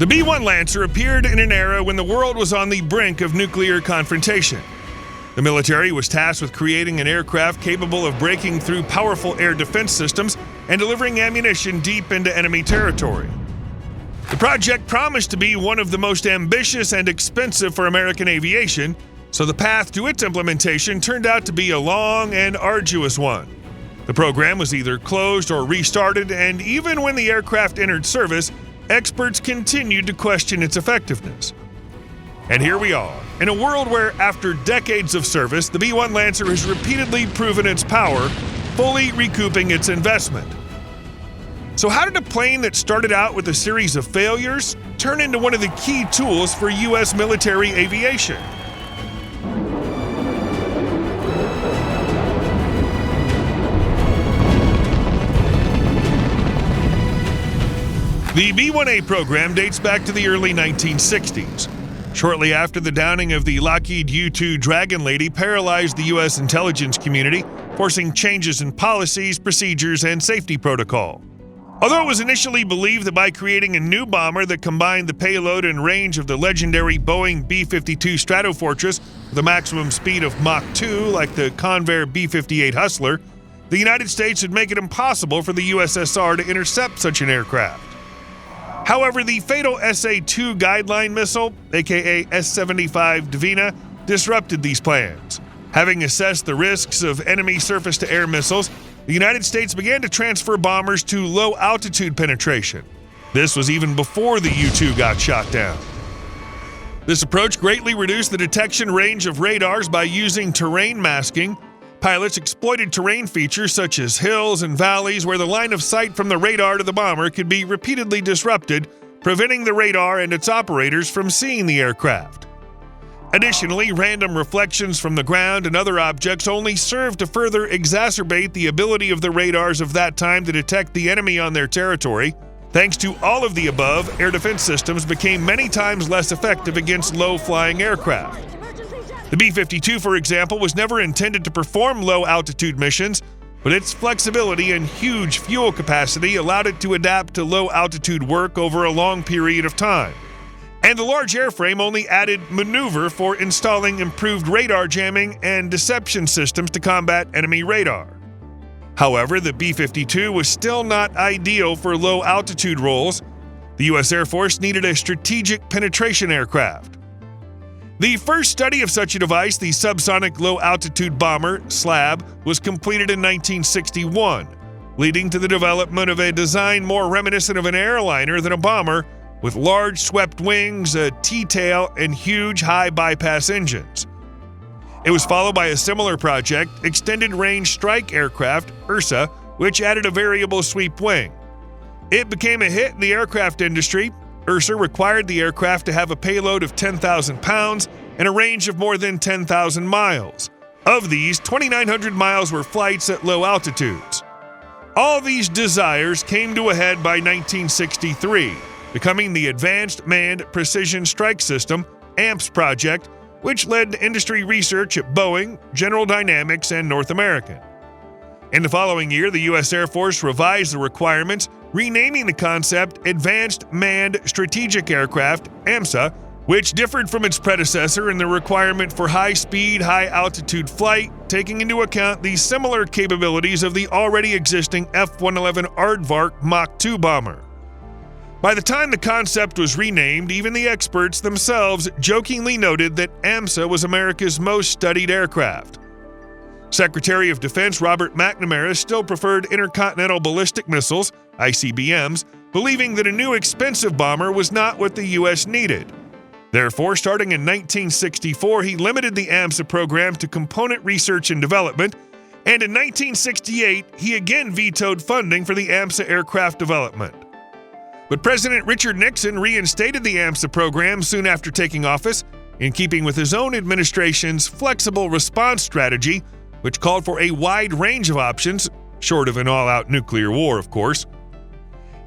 The B-1 Lancer appeared in an era when the world was on the brink of nuclear confrontation. The military was tasked with creating an aircraft capable of breaking through powerful air defense systems and delivering ammunition deep into enemy territory. The project promised to be one of the most ambitious and expensive for American aviation, so the path to its implementation turned out to be a long and arduous one. The program was either closed or restarted, and even when the aircraft entered service, experts continued to question its effectiveness. And here we are, in a world where, after decades of service, the B-1 Lancer has repeatedly proven its power, fully recouping its investment. So how did a plane that started out with a series of failures turn into one of the key tools for U.S. military aviation? The B-1A program dates back to the early 1960s. Shortly after the downing of the Lockheed U-2 Dragon Lady paralyzed the U.S. intelligence community, forcing changes in policies, procedures, and safety protocol. Although it was initially believed that by creating a new bomber that combined the payload and range of the legendary Boeing B-52 Stratofortress with a maximum speed of Mach 2 like the Convair B-58 Hustler, the United States would make it impossible for the USSR to intercept such an aircraft. However, the fatal SA-2 guideline missile, aka S-75 Dvina, disrupted these plans. Having assessed the risks of enemy surface-to-air missiles, the United States began to transfer bombers to low-altitude penetration. This was even before the U-2 got shot down. This approach greatly reduced the detection range of radars by using terrain masking. Pilots exploited terrain features such as hills and valleys where the line of sight from the radar to the bomber could be repeatedly disrupted, preventing the radar and its operators from seeing the aircraft. Additionally, random reflections from the ground and other objects only served to further exacerbate the ability of the radars of that time to detect the enemy on their territory. Thanks to all of the above, air defense systems became many times less effective against low-flying aircraft. The B-52, for example, was never intended to perform low-altitude missions, but its flexibility and huge fuel capacity allowed it to adapt to low-altitude work over a long period of time. And the large airframe only added maneuver for installing improved radar jamming and deception systems to combat enemy radar. However, the B-52 was still not ideal for low-altitude roles. The U.S. Air Force needed a strategic penetration aircraft. The first study of such a device, the subsonic low-altitude bomber, SLAB, was completed in 1961, leading to the development of a design more reminiscent of an airliner than a bomber, with large swept wings, a T-tail, and huge high-bypass engines. It was followed by a similar project, Extended Range Strike Aircraft, URSA, which added a variable sweep wing. It became a hit in the aircraft industry. URSA required the aircraft to have a payload of 10,000 pounds and a range of more than 10,000 miles. Of these, 2,900 miles were flights at low altitudes. All these desires came to a head by 1963, becoming the Advanced Manned Precision Strike System, AMPS project, which led to industry research at Boeing, General Dynamics, and North American. In the following year, the U.S. Air Force revised the requirements, renaming the concept Advanced Manned Strategic Aircraft, AMSA, which differed from its predecessor in the requirement for high-speed, high-altitude flight, taking into account the similar capabilities of the already existing F-111 Aardvark Mach 2 bomber. By the time the concept was renamed, even the experts themselves jokingly noted that AMSA was America's most studied aircraft. Secretary of Defense Robert McNamara still preferred intercontinental ballistic missiles, ICBMs, believing that a new expensive bomber was not what the U.S. needed. Therefore, starting in 1964, he limited the AMSA program to component research and development, and in 1968, he again vetoed funding for the AMSA aircraft development. But President Richard Nixon reinstated the AMSA program soon after taking office, in keeping with his own administration's flexible response strategy, which called for a wide range of options, short of an all-out nuclear war, of course.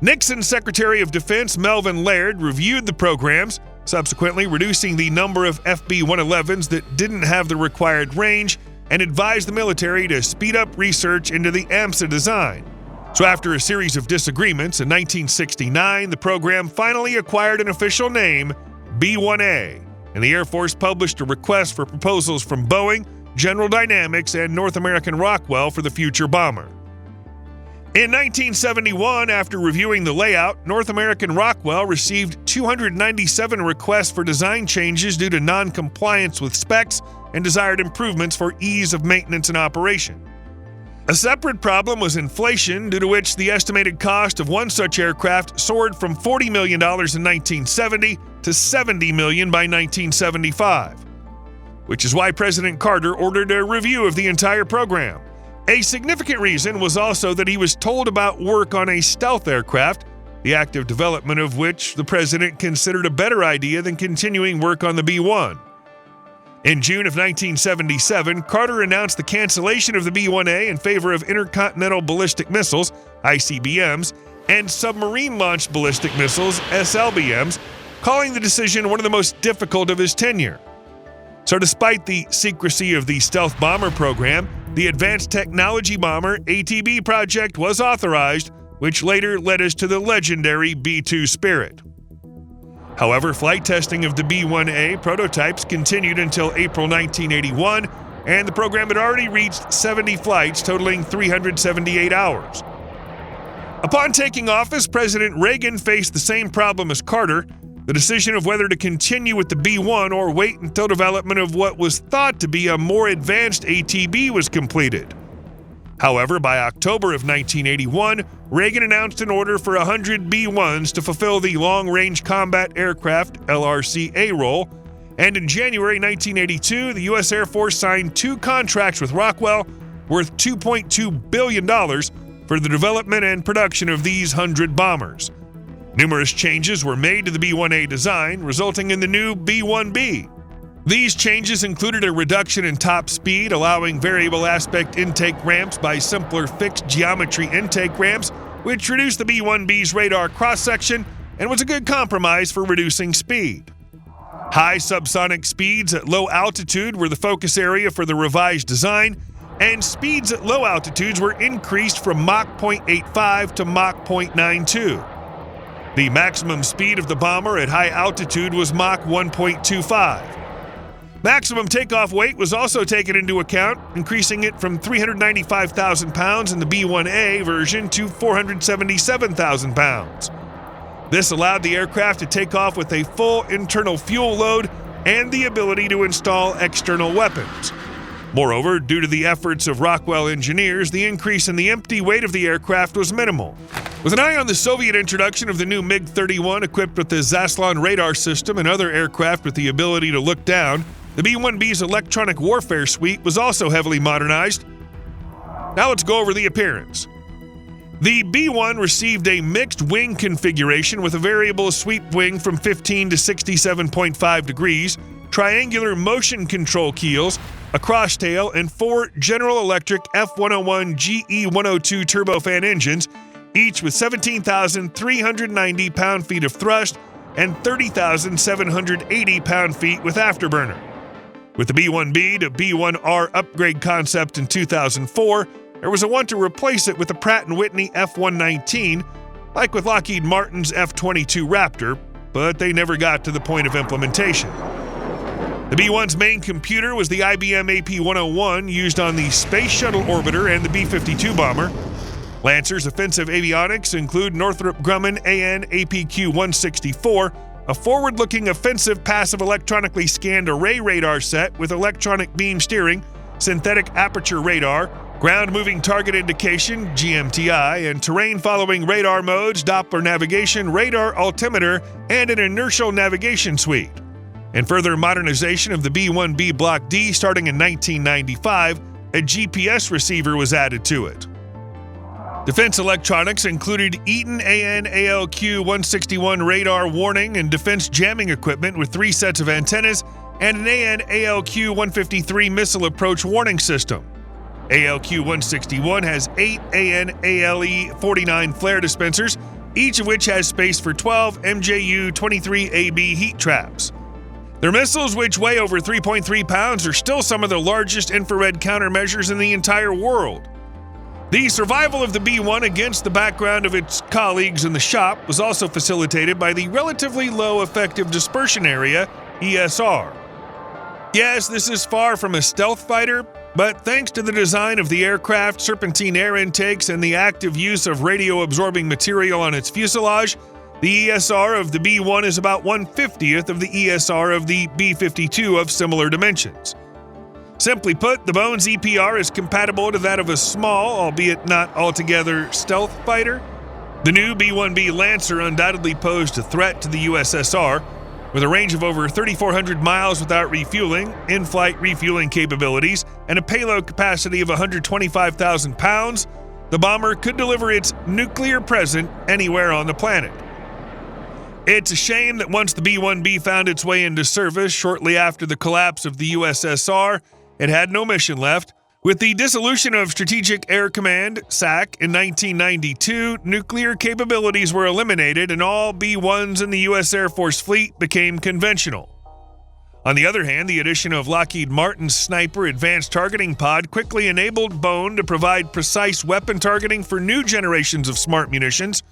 Nixon's Secretary of Defense Melvin Laird reviewed the programs, subsequently reducing the number of FB-111s that didn't have the required range, and advised the military to speed up research into the AMSA design. So after a series of disagreements, in 1969, the program finally acquired an official name, B-1A, and the Air Force published a request for proposals from Boeing, General Dynamics, and North American Rockwell for the future bomber. In 1971, after reviewing the layout, North American Rockwell received 297 requests for design changes due to non-compliance with specs and desired improvements for ease of maintenance and operation. A separate problem was inflation, due to which the estimated cost of one such aircraft soared from $40 million in 1970 to $70 million by 1975, which is why President Carter ordered a review of the entire program. A significant reason was also that he was told about work on a stealth aircraft, the active development of which the president considered a better idea than continuing work on the B-1. In June of 1977, Carter announced the cancellation of the B-1A in favor of intercontinental ballistic missiles, ICBMs, and submarine-launched ballistic missiles, SLBMs, calling the decision one of the most difficult of his tenure. So despite the secrecy of the stealth bomber program, the Advanced Technology Bomber ATB project was authorized, which later led us to the legendary B-2 Spirit. However, flight testing of the B-1A prototypes continued until April 1981, and the program had already reached 70 flights, totaling 378 hours. Upon taking office, President Reagan faced the same problem as Carter, the decision of whether to continue with the B-1 or wait until development of what was thought to be a more advanced ATB was completed. However, by October of 1981, Reagan announced an order for 100 B-1s to fulfill the Long-Range Combat Aircraft LRCA role, and in January 1982, the U.S. Air Force signed 2 contracts with Rockwell worth $2.2 billion for the development and production of these 100 bombers. Numerous changes were made to the B-1A design, resulting in the new B-1B. These changes included a reduction in top speed, allowing variable aspect intake ramps by simpler fixed geometry intake ramps, which reduced the B-1B's radar cross-section and was a good compromise for reducing speed. High subsonic speeds at low altitude were the focus area for the revised design, and speeds at low altitudes were increased from Mach 0.85 to Mach 0.92. The maximum speed of the bomber at high altitude was Mach 1.25. Maximum takeoff weight was also taken into account, increasing it from 395,000 pounds in the B-1A version to 477,000 pounds. This allowed the aircraft to take off with a full internal fuel load and the ability to install external weapons. Moreover, due to the efforts of Rockwell engineers, the increase in the empty weight of the aircraft was minimal. With an eye on the Soviet introduction of the new MiG-31 equipped with the Zaslon radar system and other aircraft with the ability to look down, the B-1B's electronic warfare suite was also heavily modernized. Now let's go over the appearance. The B-1 received a mixed wing configuration with a variable sweep wing from 15 to 67.5 degrees, triangular motion control keels, a crosstail, and 4 General Electric F101 GE102 turbofan engines, each with 17,390 pound-feet of thrust and 30,780 pound-feet with afterburner. With the B-1B to B-1R upgrade concept in 2004, there was a want to replace it with the Pratt & Whitney F-119, like with Lockheed Martin's F-22 Raptor, but they never got to the point of implementation. The B-1's main computer was the IBM AP-101 used on the Space Shuttle Orbiter and the B-52 bomber. Lancer's offensive avionics include Northrop Grumman AN APQ-164, a forward-looking offensive passive electronically scanned array radar set with electronic beam steering, synthetic aperture radar, ground-moving target indication (GMTI), and terrain-following radar modes, Doppler navigation, radar altimeter, and an inertial navigation suite. In further modernization of the B-1B Block D starting in 1995, a GPS receiver was added to it. Defense electronics included Eaton AN ALQ-161 radar warning and defense jamming equipment with 3 sets of antennas and an AN ALQ-153 missile approach warning system. ALQ-161 has 8 AN ALE-49 flare dispensers, each of which has space for 12 MJU-23AB heat traps. Their missiles, which weigh over 3.3 pounds, are still some of the largest infrared countermeasures in the entire world. The survival of the B-1 against the background of its colleagues in the shop was also facilitated by the relatively low effective dispersion area, ESR. Yes, this is far from a stealth fighter, but thanks to the design of the aircraft, serpentine air intakes, and the active use of radio-absorbing material on its fuselage, the ESR of the B-1 is about 1/50th of the ESR of the B-52 of similar dimensions. Simply put, the Bone's EPR is compatible to that of a small, albeit not altogether, stealth fighter. The new B-1B Lancer undoubtedly posed a threat to the USSR. With a range of over 3,400 miles without refueling, in-flight refueling capabilities, and a payload capacity of 125,000 pounds, the bomber could deliver its nuclear present anywhere on the planet. It's a shame that once the B-1B found its way into service shortly after the collapse of the USSR, it had no mission left. With the dissolution of Strategic Air Command, SAC, in 1992, nuclear capabilities were eliminated and all B-1s in the U.S. Air Force fleet became conventional. On the other hand, the addition of Lockheed Martin's Sniper Advanced Targeting Pod quickly enabled Bone to provide precise weapon targeting for new generations of smart munitions.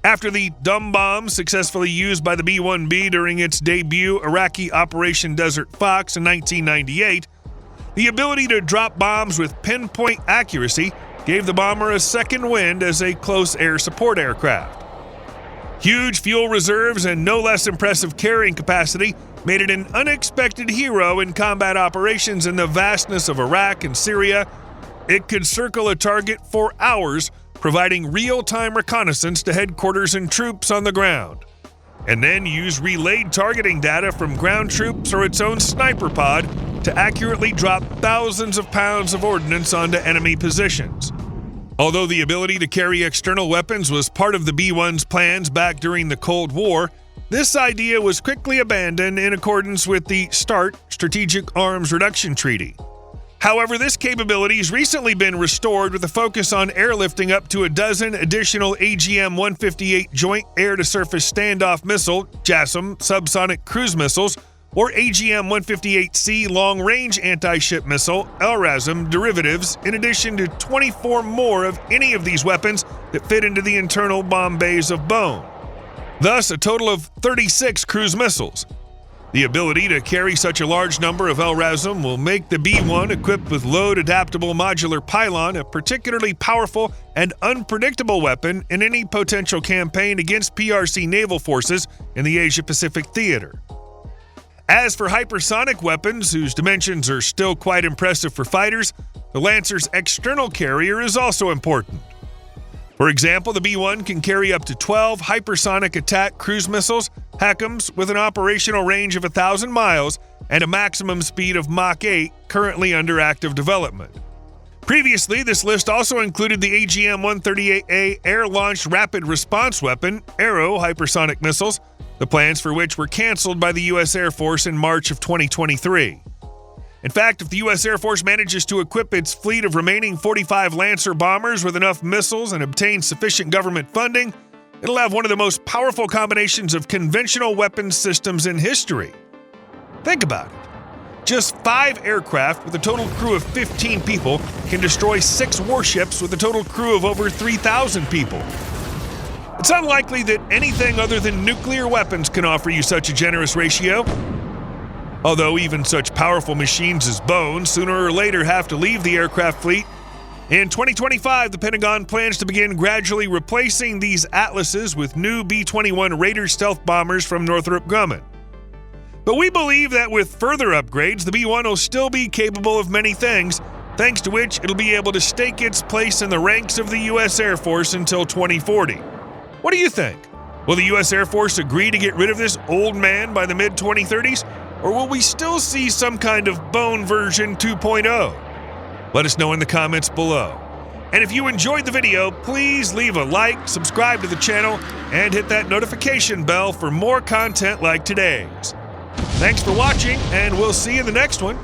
After the dumb bomb successfully used by the B-1B during its debut Iraqi Operation Desert Fox in 1998, the ability to drop bombs with pinpoint accuracy gave the bomber a second wind as a close air support aircraft. Huge fuel reserves and no less impressive carrying capacity made it an unexpected hero in combat operations in the vastness of Iraq and Syria. It could circle a target for hours, providing real-time reconnaissance to headquarters and troops on the ground, and then use relayed targeting data from ground troops or its own sniper pod to accurately drop thousands of pounds of ordnance onto enemy positions. Although the ability to carry external weapons was part of the B-1's plans back during the Cold War, this idea was quickly abandoned in accordance with the START Strategic Arms Reduction Treaty. However, this capability has recently been restored with a focus on airlifting up to a dozen additional AGM-158 Joint Air-to-Surface Standoff Missile, JASSM, subsonic cruise missiles, or AGM-158C long-range anti-ship missile, LRASM, derivatives, in addition to 24 more of any of these weapons that fit into the internal bomb bays of Bone. Thus, a total of 36 cruise missiles. The ability to carry such a large number of LRASM will make the B-1 equipped with load-adaptable modular pylon a particularly powerful and unpredictable weapon in any potential campaign against PRC naval forces in the Asia-Pacific theater. As for hypersonic weapons, whose dimensions are still quite impressive for fighters, the Lancer's external carrier is also important. For example, the B-1 can carry up to 12 hypersonic attack cruise missiles, HACMs, with an operational range of 1,000 miles and a maximum speed of Mach 8, currently under active development. Previously, this list also included the AGM-138A Air-Launched Rapid Response Weapon, Arrow hypersonic missiles, the plans for which were canceled by the U.S. Air Force in March of 2023. In fact, if the U.S. Air Force manages to equip its fleet of remaining 45 Lancer bombers with enough missiles and obtain sufficient government funding, it'll have one of the most powerful combinations of conventional weapons systems in history. Think about it. Just 5 aircraft with a total crew of 15 people can destroy 6 warships with a total crew of over 3,000 people. It's unlikely that anything other than nuclear weapons can offer you such a generous ratio. Although even such powerful machines as Bone sooner or later have to leave the aircraft fleet, in 2025 the Pentagon plans to begin gradually replacing these Atlases with new B-21 Raider stealth bombers from Northrop Grumman. But we believe that with further upgrades, the B-1 will still be capable of many things, thanks to which it'll be able to stake its place in the ranks of the U.S. Air Force until 2040. What do you think? Will the U.S. Air Force agree to get rid of this old man by the mid-2030s? Or will we still see some kind of Bone version 2.0? Let us know in the comments below. And if you enjoyed the video, please leave a like, subscribe to the channel, and hit that notification bell for more content like today's. Thanks for watching, and we'll see you in the next one.